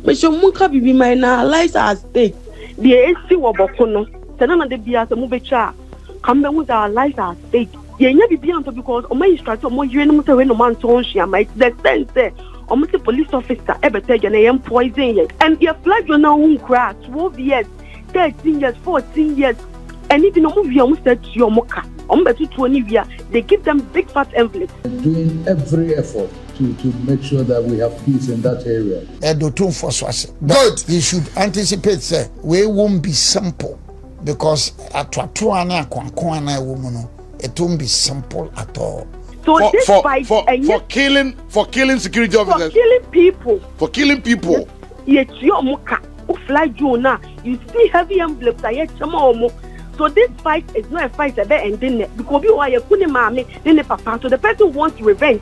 But you munka bibi my na lives at stake. The AC wa bokono. Tena de bia se mu becha. Come with our lives at stake. Ye nya bibi anto because o my instructor mo yue no say we no man to onhia my the sense say o mo police officer e beta je na yem poison ye. And your flag you now won crack 12 years, 13 years, 14 years. And even no movie almost said to your mocha. They give them big fat envelopes. Doing every effort to make sure that we have peace in that area. Otumfour. Good. You should anticipate, sir. We won't be simple because it won't be simple at all. So this fight for killing security officers. For killing people. Yes, your mocha. Fly Jonah. You see heavy envelopes. So this fight is not a fight about ending it because you are a kuni mami, then papa. So the person wants revenge.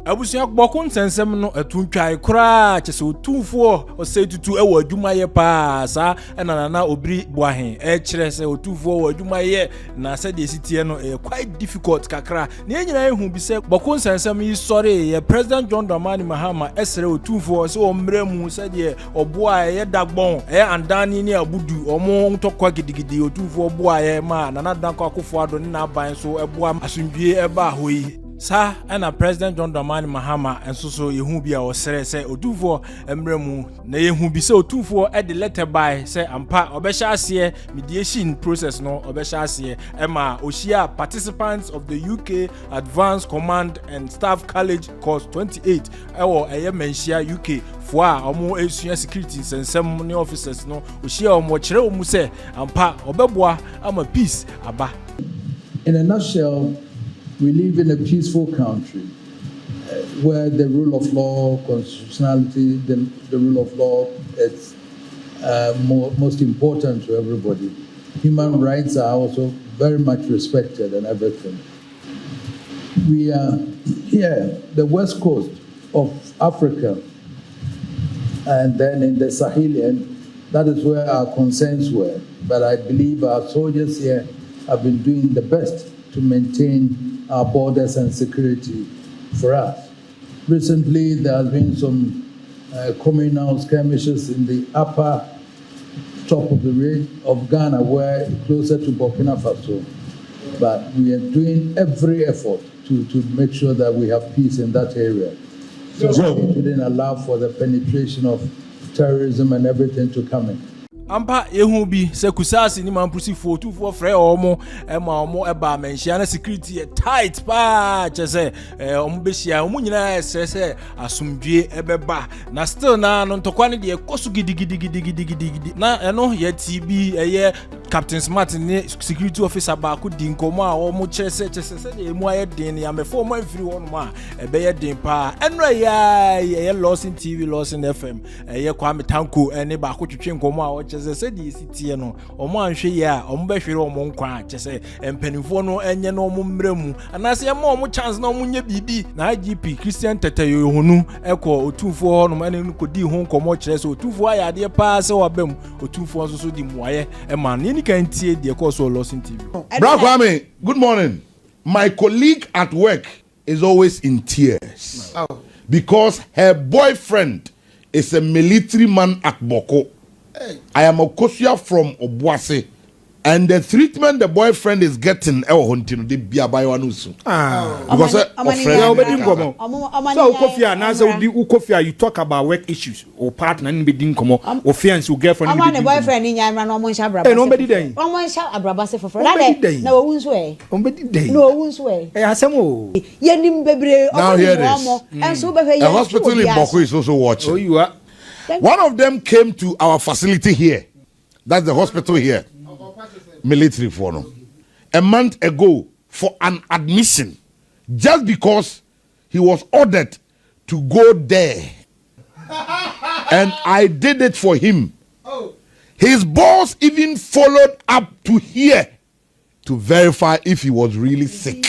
Abusia Bawku nsensem no etuntwai kura chese Otumfour osetutu ewo adwuma ye pa sa na obiri boahen kire se Otumfour wo adwuma ye na se de sitie no quite difficult kakra na nyina ehu bi se Bawku nsensem yi sorry ye President John Dramani Mahama esere Otumfour se o mremu se de oboa ye dagbon andani ni abudu omo ntokwa gidigidi Otumfour boa ye ma na danko akofo ado ni na ban so eboa asundwie eba hoyi sa ana President John Dramani Mahama enso yehu bia osere se Otumfour emremu na yehu bi se Otumfour e de letter by se ampa obehya ase mediation process no obehya ase ema oshia participants of the UK Advanced Command and Staff College course 28 ewo eye menhia UK for omo esua security sensem ne officers no oshia omo kire omu se ampa obeboa ama peace aba. In a nutshell, we live in a peaceful country where the rule of law, constitutionality, the rule of law, it's most important to everybody. Human rights are also very much respected and everything. We are here, the west coast of Africa, and then in the Sahelian, that is where our concerns were. But I believe our soldiers here have been doing the best to maintain our borders and security for us. Recently, there has been some communal skirmishes in the upper top of the range of Ghana, where closer to Burkina Faso. But we are doing every effort to make sure that we have peace in that area. So it wouldn't allow for the penetration of terrorism and everything to come in. Ampa yehu bi se kusasi ni mampusi Otumfour frɛ omo ema omo eba menhia na security tight pa chese omo behia omo nyina se asumdwe ebeba na still na no ntokwa ne de ekosu gidigidi na eno ye TB eye Captain Smart ni security officer Bawku di nkomo a omo chese de emu aye den ya mefo omo afiri wono ma ebe ye den pa eno ye Lawson TV Lawson FM eye Kwame Tanko ene Bawku twetwe nkomo a chese se di sitie no omo anhwe ye a omo behwere omo nkwa chese empanifo no enye no omo mremu anase ye ma omo chance na omo nya bibi na IGP Yohunu eko Otumfour no ene ko di ho nkomo kire se Otumfour ayade pa se wabam Otumfour so di muaye e ma ni kan tie de ko so Lawson TV. Bro Kwame, good morning. My colleague at work is always in tears because her boyfriend is a military man at Bawku. I am a Kosia from Obuasi, and the treatment the boyfriend is getting, the Biabayanusu. Because so you talk about work issues or partner and bidding come or fiance or girlfriend. I'm a boyfriend in Yaman or Monshabra. Nobody day. One Abrabase for Friday. No one's way. No one's way. Yenim baby. Now here it is. And so a hospital in Bawku is also watching. Oh, you are. One of them came to our facility here. That's the hospital here. Military for no. A month ago for an admission just because he was ordered to go there. And I did it for him. His boss even followed up to here to verify if he was really sick.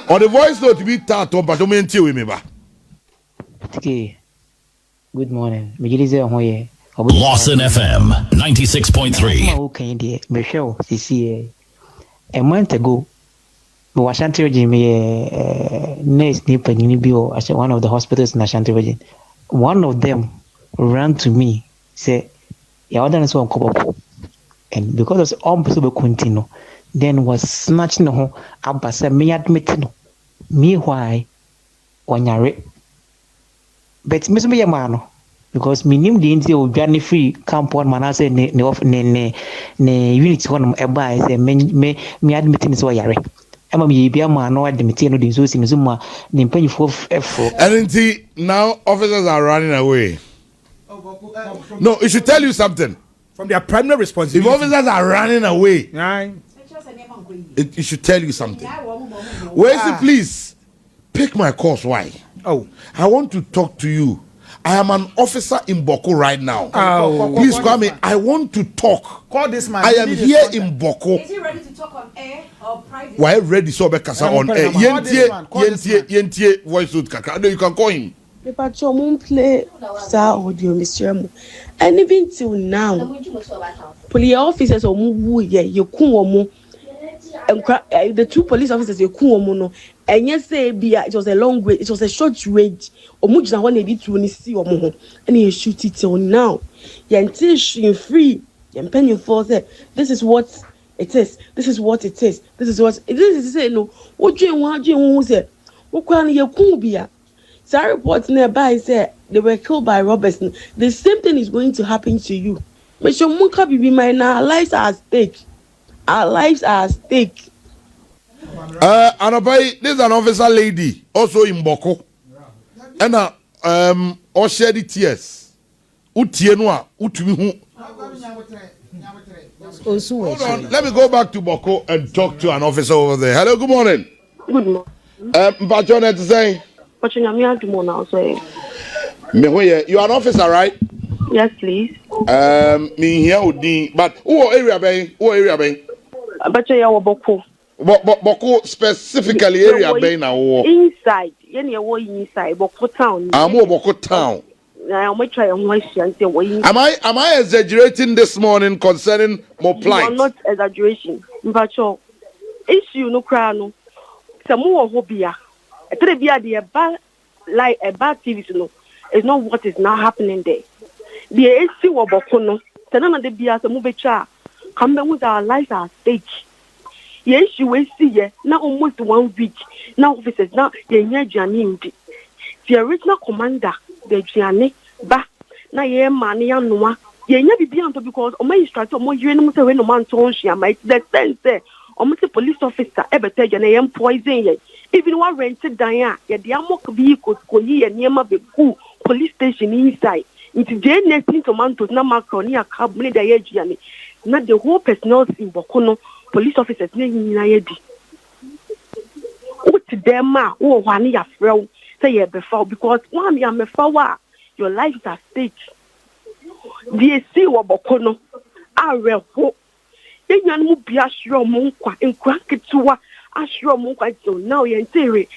Or the voice note to be taught on, but don't remember. Okay. Good morning. Lawson FM 96.3. Okay, dear. Michelle, a month ago, we were Ashanti Region, nurse Nipa Nibio, one of the hospitals in Ashanti Region. one of them ran to me, say, "Yeah, other so uncouple," and because of all people continue, then was snatching the whole abasa me admitting me why on your but Miss Miyamano. Because me name the India will be free camp one man. I say ne unit one a buy say me admitting is why yare. Emma me be a man no admitting no the so in Zuma the penny for F4. And now officers are running away. No, it should tell you something. From their primary responsibility. If officers are running away, it should tell you something. Where is it, please? Pick my course. Why? Oh, I want to talk to you. I am an officer in Bawku right now. Please call me. I want to talk. Call this man. I am here in Bawku. Is he ready to talk on air or private? Why ready so Bekasa on air? Yentie voice out kaka. No, you can call him. But you won't play audio, Mr. And even till now, police officers or move you kuomo. The two police officers you kuomo. And yes, it was a long way, it was a short range. Or much than one edit to see or more. And you shoot it till now. Until she free, and penny for that. This is what it is. This is what it is. This is what it is. Say no. What do you want? You say, what can you kubia? So reports nearby said they were killed by robbers. The same thing is going to happen to you. But your munka be mine now. Our lives are at stake. Our lives are at stake. Anabai, this is an officer lady, also in Bawku. And or shed the tears. Utienwa, utumi. Hold on, let me go back to Bawku and talk to an officer over there. Hello, good morning. Good morning. Mpachonet to say. Watching a meal tomorrow now, say. You are an officer, right? Yes, please. Me here would be, but who area bay? But you are Bawku. Bawku specifically area bay now. Inside, inside Bawku town. I'm Bawku town. Am I exaggerating this morning concerning more plight? You are not exaggeration. But your issue no crown. Some more hobia. The bad TV no. It's not what is now happening there. The issue of Bawku no. The Bia some move come back with our lives at stake. Yes, you will see now almost 1 week. Now officers now the journey. The original commander, the journey, ba na ye man ya noa. Ye nya bibi anto because o my instructor mo yire no say we no man ton hia my the sense say o mo police officer e beta je na ye poison ye. Even one rented dan ya ye de amok vehicle ko yi ye niema be ku police station inside. Into je next tomatoes na macaroni a cab ni da ye journey. Na the whole personnel in Bawku no police officers na nyina ye di. What them ma wo hwane ya frɛ say ye before because one ya me fa your life is at stake. The see wo Bawku no areho. Yenyan mu bia hwɛ mo nkwa ketewa ahwɛ mo nkwa so now ye ntere.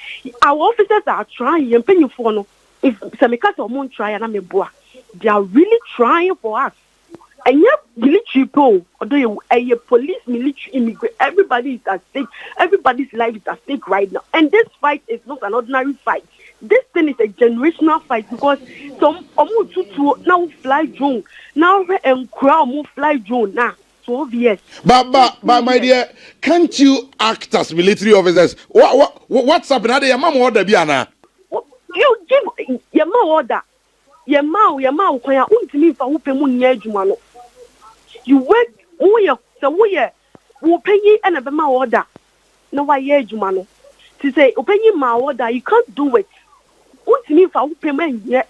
Our officers are trying ye mpanyifo no if semeka so mo try na me boa. They are really trying for us. And yet, military people, although a police, military, immigrant, everybody is at stake. Everybody's life is at stake right now. And this fight is not an ordinary fight. This thing is a generational fight because some now fly drone now and crowd fly drone now. So obvious. But my dear, can't you act as military officers? What's happening? Your mom order Biana. You give your mom order. Your mouth, kwaya untimi fa wo pemu nya adwuma no. You work wo pay and a bema order. No why ye adwuma no. To say openyi ma order, you can't do it. Untimi fa wo pemu nya.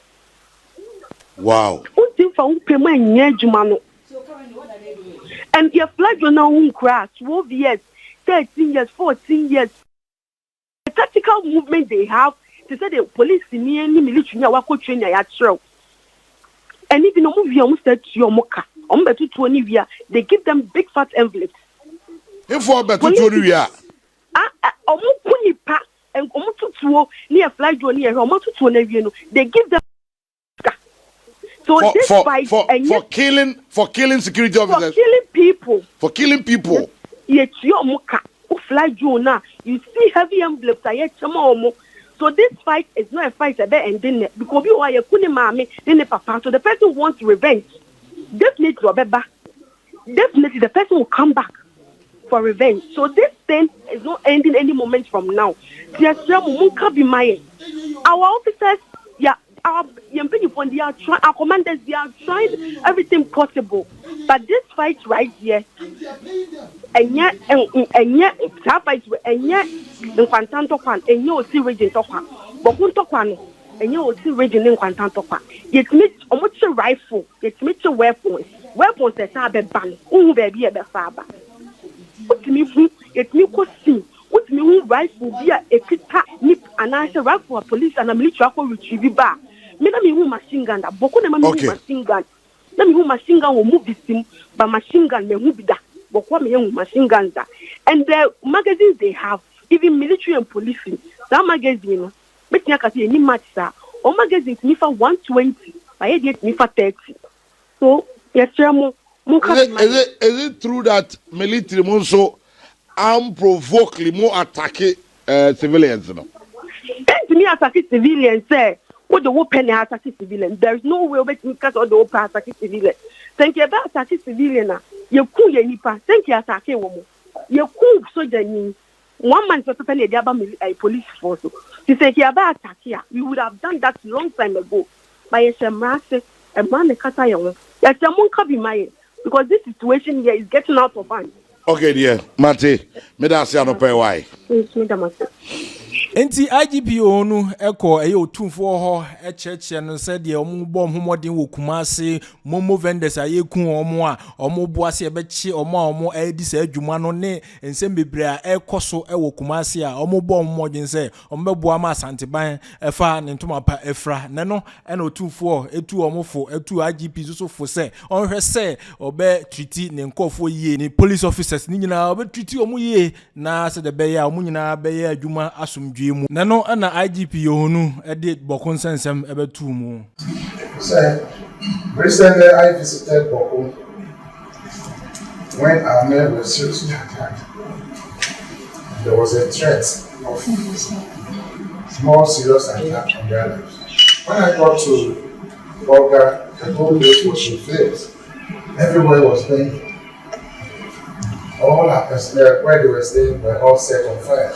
Wow. Untimi fa wo pemu nya adwuma no. And your flag you now won crash 12 years, 13 years, 14 years. The tactical movement they have to say the police in any military now wako train ya true. And if you know movie almost said to your moka, betu 20 year, they give them big fat envelopes. If for betu 20 year. Kuni pa and omutu near fly drone near omutu 20 year no, they give them. So this fight for killing security officers. For killing people. For killing people. Yes, your moka. Fly drone now. You see heavy envelopes. I yet some So this fight is not a fight about ending it because you are a kuni mami, then the papa. So the person wants revenge. Definitely, definitely the person will come back for revenge. So this thing is not ending any moment from now. Our officers, yeah, our commanders, they are trying everything possible. But this fight right here, and yet, fight, and yet, the Quantanto and you see region Topa, but Quantopano, and you see region in Quantantopa. It meets almost a rifle, it meets a weapons that are ban, baby, a father. What me who it me could see. What me who rifle be a kita nip and I say rifle police and a military retrieve bar. Me na me who machine gun that Boko na me who machine gun. Na me who machine gun will move this thing, but machine gun me who be that. Boko me who machine gun that. And the magazines they have, even military and policing, that magazine, make me see any match sir. Or magazines me for 120, but I get me for 30. So yes, sir. Is it true that military also unprovokedly more attack civilians? No? Me attack civilians, say, what the open attack civilians. There is no way we can cut all the open attack civilians. Thank you about attack civilian. You cool your nipa. Thank you attack a woman. You cool so the 1 month for the other police force. You say here about attack here. We would have done that long time ago. By a massive a man the Katayan. Yes, someone can be my. Because this situation here is getting out of hand. Okay, dear. Mate, me da say no pay why. Enti IGP Yohunu eko Otumfour ho echeche no se de omo bom homodin wo Kumase momo vendors ayekun omo a omo boase ebechi omo edi sa adwuma no ne ensem bebre a ekoso wo Kumase a omo bom homodin se omo beboa ma Asanteban efa ne ntomapa efra ne no ena Otumfour etu omofo etu IGP so fo se onhwe se obe treaty ne nkofo yie ni police officers ni nyina obe treaty omo yie na se de be ya omo nyina be ya adwuma asumdwe mu nano ana IGP Yohunu ede Bawku sensem ebetu mu. So recently I visited Bawku when our men were seriously attacked. There was a threat of small serious attack on their lives. When I got to Bolga, the whole place was refilled. Everywhere was painful. All our personnel where they were staying were all set on fire.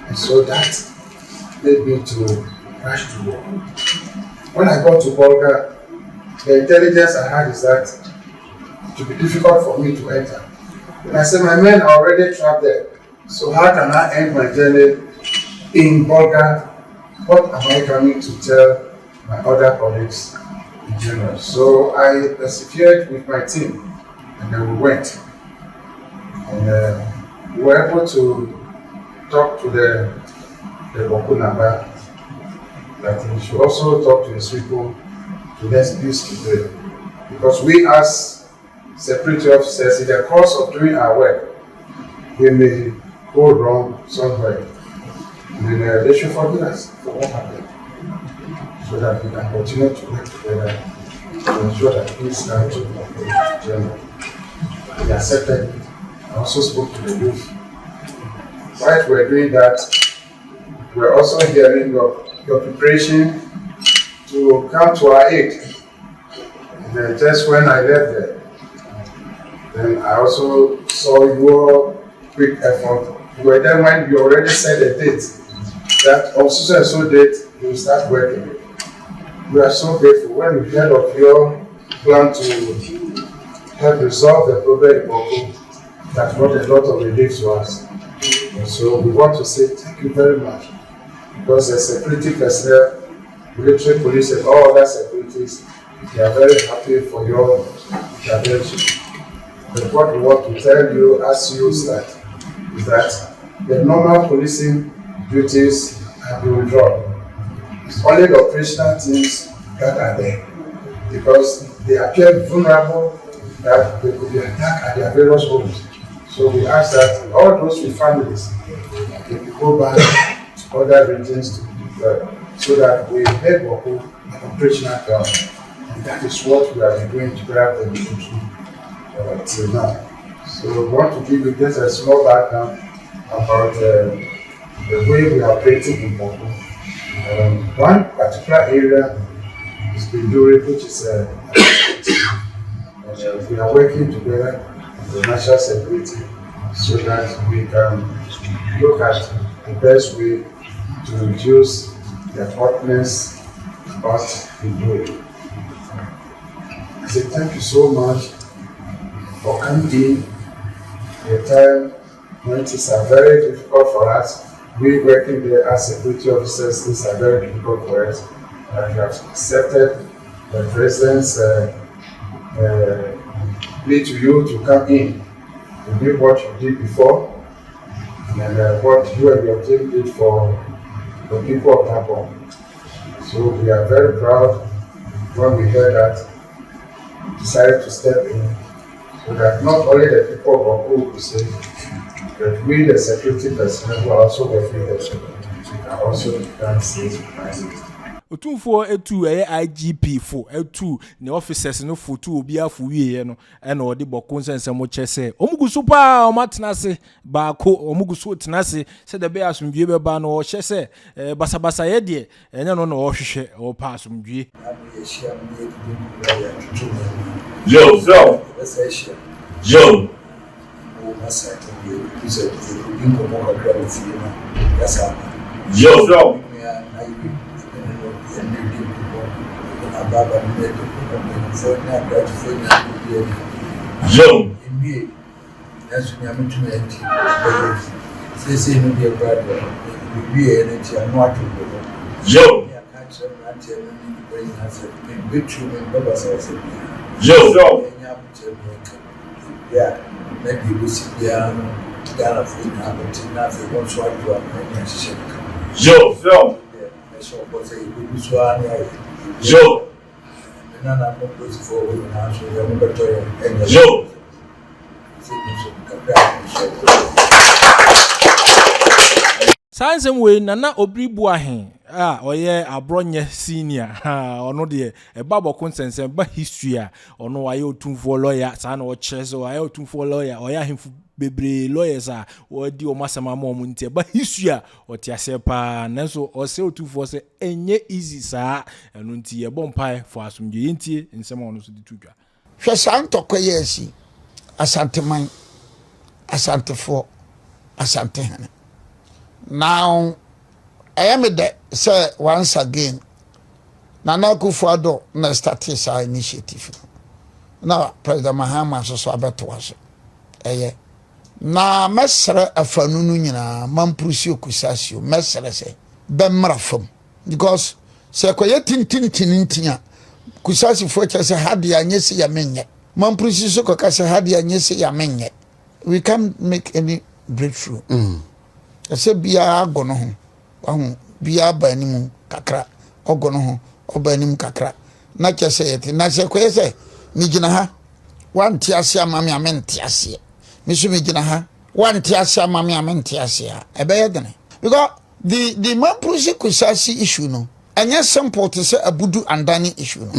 And so that made me to rush to work. When I got to Bolga, the intelligence I had is that it would be difficult for me to enter. And I said, my men are already trapped there. So how can I end my journey in Bolga? What am I coming to tell my other colleagues in general? So I persevered with my team, and then we went. And we were able to talk to the Bawku number that he should also talk to his people to get peace today. Because we as security officers, in the course of doing our work, we may go wrong somewhere. And they should forgive us for what happened, so that we can continue to work together to ensure that peace comes to the general. They accepted it. I also spoke to the youth. While we're doing that, we're also hearing your preparation to come to our aid. And then just when I left there, then I also saw your quick effort. You were there when you already set a date, that on so and so date, you will start working. We are so grateful when we heard of your plan to help resolve the problem in Bawku. That brought a lot of relief to us. And so we want to say thank you very much, because the security personnel, military police and all other securities, they are very happy for your intervention. But what we want to tell you as you start is that the normal policing duties have been withdrawn. It's only the operational teams that are there, because they appear vulnerable that they could be attacked at their various homes. So we ask that all those with families, they go back to other regions to be deployed, so that we make Bawku an operational ground. And that is what we have been doing to grab the military till now. So we want to give you just a small background about the way we are operating in Bawku. One particular area is Biduri, which is we are working together with national security so that we can look at the best way to reduce the hotness about Biduri. I say thank you so much for coming in the time when it is very difficult for us. We working there as security officers, things are very difficult for us. And we have accepted the president's plea to you to come in and do what you did before and what you and your team did for the people of Gabon. So we are very proud when we heard that we decided to step in so that not only the people of Bawku will say, but we, the security personnel who are also working there, can also become safe. Otumfour etu IGP fo etu ne officers no foto obi afuwie no na odi Bawku nsensem chese omuguso pa omatenase baako omuguso tenase se de be asumdue be ba no o hyese basabasa ye de enya no na o hwehwe o pa asumdue yo Sansem we nana obri buahen oye abronye senior ono de eba Bawku nsensem ba history ono waye Otumfour lawyer sa na o chese waye Otumfour lawyer oya hemfu bebre lawyers odi o masama ma omu ntie ba history otiase pa nanso o se Otumfour se enye easy sa eno ntie bompai for asumdwe ntie nsem ono so ditudwa hwe san tokoye asi asanteman asantefo asante hane. Now, I am there, sir, once again. Nana Akufo-Addo na started our initiative. Now, President Mahama so abeto waso. Na mesre afanunu nyina mampusi okusasio mesre se bemra fam because se koye tintintintia kusasi fo chese hade anyese ya menye mampusi so kokase hade anyese ya menye. We can't make any breakthrough. Ese bia agono ho wahu bia banimu kakra ogono ho obanimu kakra na chese yete na se kwese mi gina ha wanti ase amame amenti ase misu mi gina ha wanti ase amame amenti ase ebeye dene because the mampusi kusasi issue no anya simple to say abudu andani issue no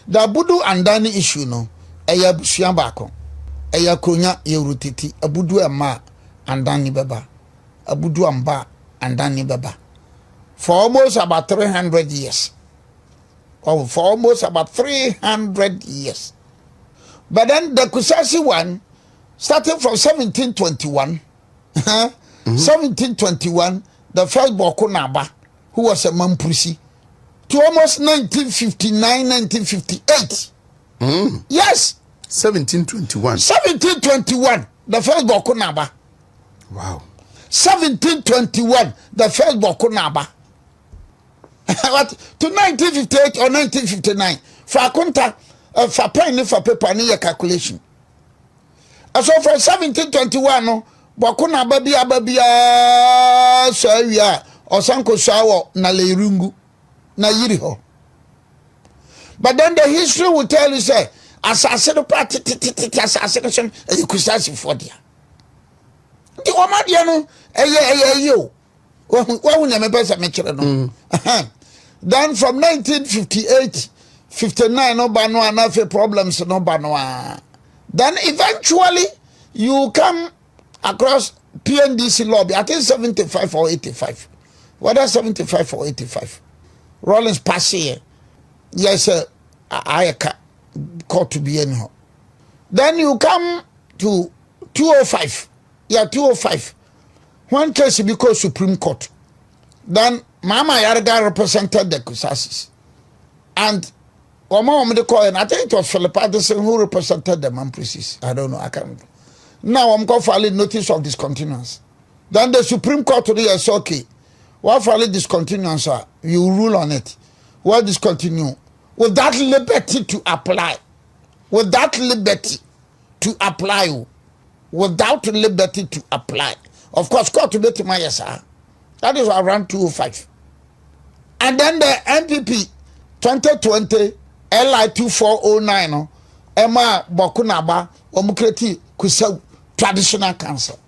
the abudu andani issue no eya busua baako eya konya yerutiti abudu ema andani beba abudu amba andani beba for almost about 300 years. Oh, for almost about 300 years. But then the Kusasi one starting from 1721 1721 the first Bawku Naba who was a Mampusi to almost 1959 1958 yes 1721 the first Bawku Naba. Wow. 1721 the first Bawku Naba. What to 1958 or 1959 for akunta for pen for paper ni your calculation. So for 1721 no Bawku Naba bia so awia osanko shawo na leirungu na yiri ho. But then the history will tell you say assassin party assassination you could start for there. The Omadiano, yo. Then from 1958, 59, no bano enough problems, no bano. Then eventually you come across PNDC lobby, I think 75 or 85. Whether 75 or 85. Rollins pass here. Yes, I court to be anyhow. Then you come to 205. Yeah, 205. One case because Supreme Court. Then Mama Yarga represented the Kusasis. And Oma and I think it was Philip Addison who represented the Mamprisis. I don't know, I can't. Now I'm going to file a notice of discontinuance. Then the Supreme Court today is okay. What file discontinuance, you rule on it. What discontinue? With that liberty to apply. With that liberty to apply. Without liberty to apply. Of course, court to make my yes, sir. That is around 205. And then the MPP 2020 LI 2409 Emma Bokunaba Omukreti Kusau Traditional Council.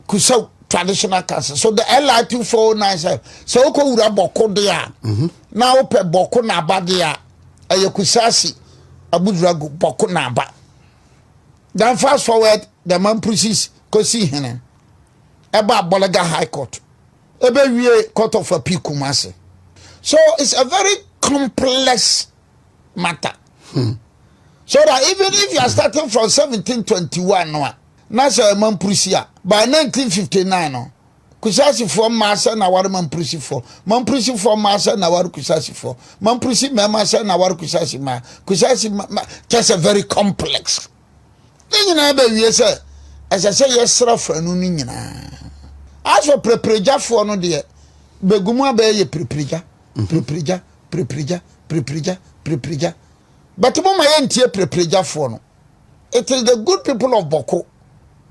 Kusau Traditional Council. So the LI 2409 said, so ko ura boko dia. Now pe Bokunaba dia. Ayokusasi Abudrago Bokunaba. Then fast forward, the man proceeds Kosi Hene. Eba Bolaga High Court. Ebe we Court of Appeal Kumasi. So it's a very complex matter. So that even if you are starting from 1721, Nasa man Prusia, by 1959, no. Kusasi for Massa na war man Prusi for. Man Prusi for Massa na war Kusasi for. Man Prusi Massa na war Kusasi ma. Kusasi just a very complex. You know, as I say, yes, for no nina. As for prepreja for no dear, Beguma be ye prepreja. But my auntie prepreja for no. It is the good people of Bawku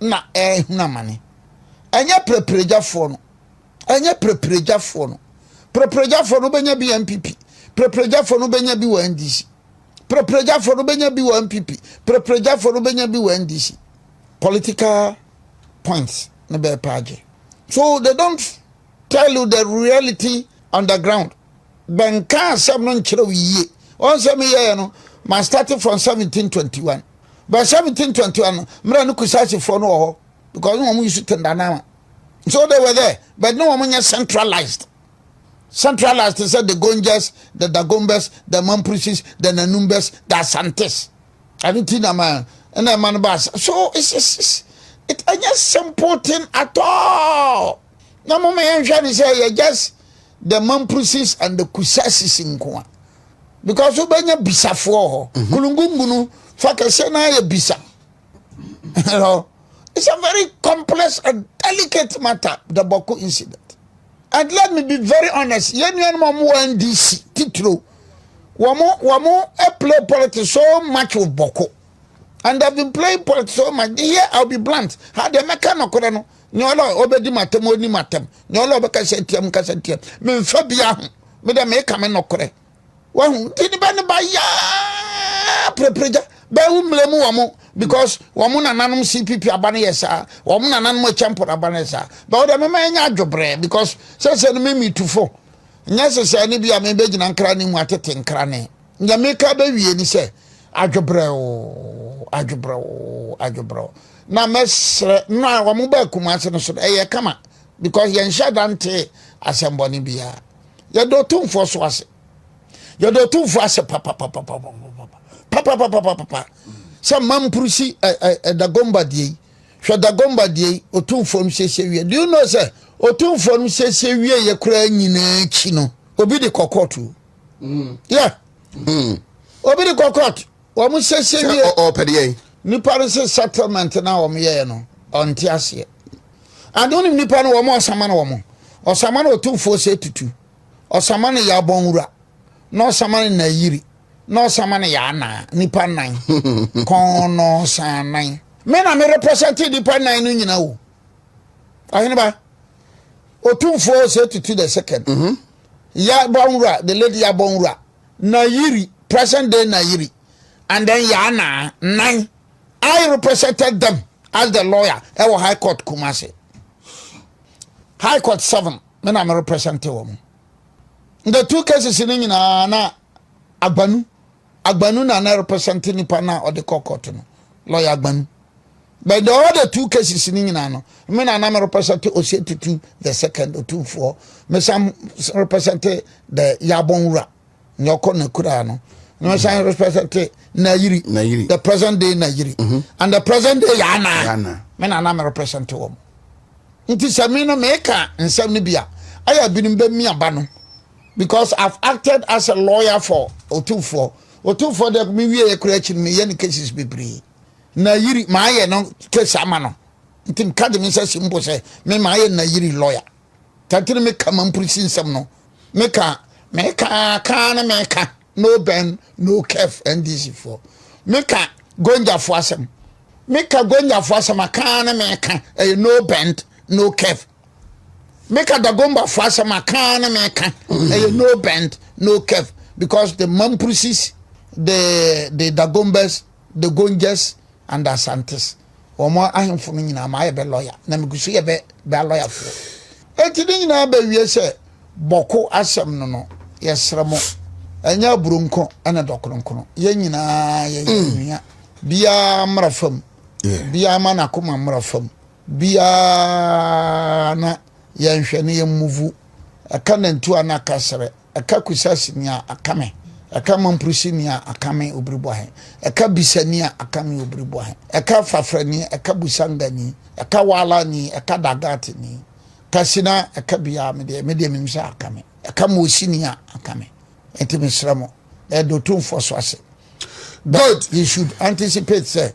na na money. And ya prepreja for no. And ya prepreja for no. Prepreja for no benya be MPP. Prepreja for no benya be NDC. Prepreja for no benya be MPP. Prepreja for no benya be NDC. Political points na be page. So they don't tell you the reality on the ground. Benka some non chiro ye. On some year no, man started from 1721. By 1721, mra no kusasi for no because no one used to tender now. So they were there, but no one was centralized. Centralized, they said the Gonjas, the Dagombes, the Mamprisis, the Nanumbes, the Asantes. I didn't think man and a man bass. So it's just simple thing at all. No more man say just the Mamprisis and the Kusasis in Kwa. Because you bring a bisa for Kulungunu, Fakasena bisa. It's a very complex and delicate matter, the Bawku incident. And let me be very honest, yen mamu NDC titro. Wamo play politics so much with Bawku. And I've been playing politics so much. Here I'll be blunt. How the mechanic no nyolo obedi matem oni matem. Nyolo beka sentiam ka sentiam. Me fabia me da me ka me nokore. Wa hu tini ba ne ba ya prepreja. Be umlemu wamo because wamu nananum CPP abane yesa. Wamu nananum champion abane yesa. Ba oda me nya adwobre because say no me tufo. Nya say ne bia me be gina nkra ne mu atete nkra ne. Nya me ka ba wie ni say adwobre na mesre na wamu ba kumase no so eye kama because yen shadante asemboni bia ye do Otumfour so ase ye do Otumfour ase papa some Mamprisis Dagomba die hwe Dagomba die Otumfour msese wie do you know say Otumfour msese wie ye kura nyina chi no obi de kokotu yeah obi de kokotu wamu sese wie o pedie nipa se settlement na wo ye no onti ase adoni nipa no wo osama na wo osama na Otumfour se tutu osama na ya bonwura na osama na yiri na osama na ya na nipa nan kono sanan me na me represent nipa nan no nyina wo ahene ba Otumfour se tutu the second ya bonwura the lady ya bonwura na yiri present day na yiri and then yana nine. I represented them as the lawyer. Ewo High Court Kumasi. High Court 7. When I'm representing them. The two cases in na Agbanu na representing Nipana or the court. Lawyer Agbanu. But the other 2 cases in Inano, me na represent Oseti the second Otumfour, me some represent the Yabonra, Nyoko Nekurano, me some represent Nairi, the present day Nairi, and the present day Yana. Me na represent them. It is a mina maker in Semnibia. I have been in Bemia Bano because I've acted as a lawyer for Otumfour. Otumfour that me creating me any cases be free. Na yiri maaye no case amano ntim kade me say simple say me maaye na yiri lawyer tatire me kama mpurisi nsem no me ka no ben no kef ndc for me ka gonja fo asem aka na me ka no bend no kef me ka da gomba fo asem aka na me ka no bend no kef because the mampurisis the dagombas the gonjas and the Santis. Or more I am from in my lawyer. Namikusi be lawyer for. Etidin na be we say Bawku asem no. Yes ramo. Enya brunko ana dokronko. Ye nyina ye bia mrafam. Bia mana kuma mrafam. Bia na ye nhwene ye muvu. Aka nantu ana kasere. Aka kusasi ni akame. Aka mamprusinia akame obriboahe aka bisania akame obriboahe aka fafrani aka busangani aka walani aka dagatini kasina aka biya media mimsa akame aka mosinia akame entimisramo Otumfour so ase good you should anticipate say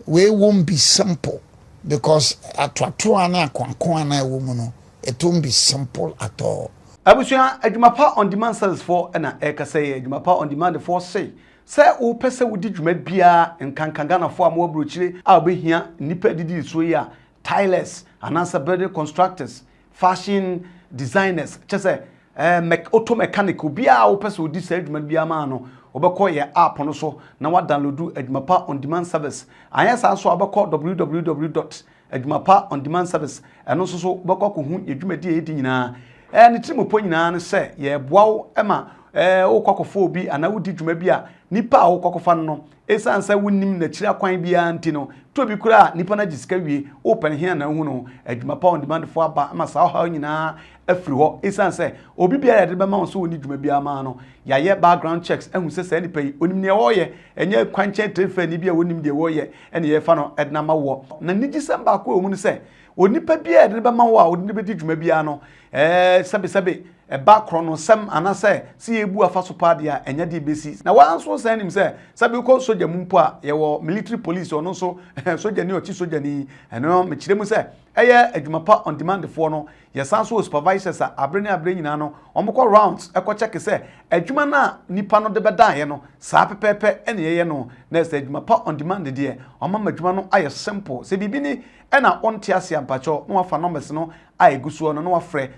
we won't be simple because atwatoa na akwankwa na ewomu it won't be simple at all. Abusia adwumapa on demand service for na ekase adwumapa on demand for say wo pese wo di dwuma bia nkankanga for am obrochire a obehia nipa didi so ya tilers anasa building constructors fashion designers chese auto mechanic bia wo pese wo di say adwuma bia ma no obekọ ye app no so na wa download adwumapa on demand service ayesa so obekọ www.adwumapa-on-demand-service eno so obekọ ko hu adwumadi edi nyina ni tiri mopo nyina no se ye boawo ema wo kwakofo obi ana wodi dwuma bi a nipa a wo kwakofa no esansa wonim na kira kwan bia anti no to bi kura nipa na gisika wie open here na hu no adwumapa on demand for aba ama sa ha nyina afiri ho esansa obi bia ya de be ma so woni dwuma bia ma no ya ye background checks ehu se sa nipa yi onim ne wo ye enye kwanche trefa ni bia wonim de wo ye ene ye fa no edna ma wo na nigisamba ko omu ne se onipa bia de be ma wo a odi be di dwuma bia no sabe background no sem anase si ebu afa so pade a enya de besi na wanso san nim se sabe ko soja mumpo a ye wo military police ono so soja ni ochi soja ni eno me kire mu se eye adwumapa on demand for no ye sanso supervisors a abre nyina no omko rounds check se adwuma na nipa no de beda ye no sa pepepe ene ye no na se adwumapa on demand de omama adwuma no aye simple se bibi ni ena onte ase ampacho no wafa numbers no aye gusuo no no wafre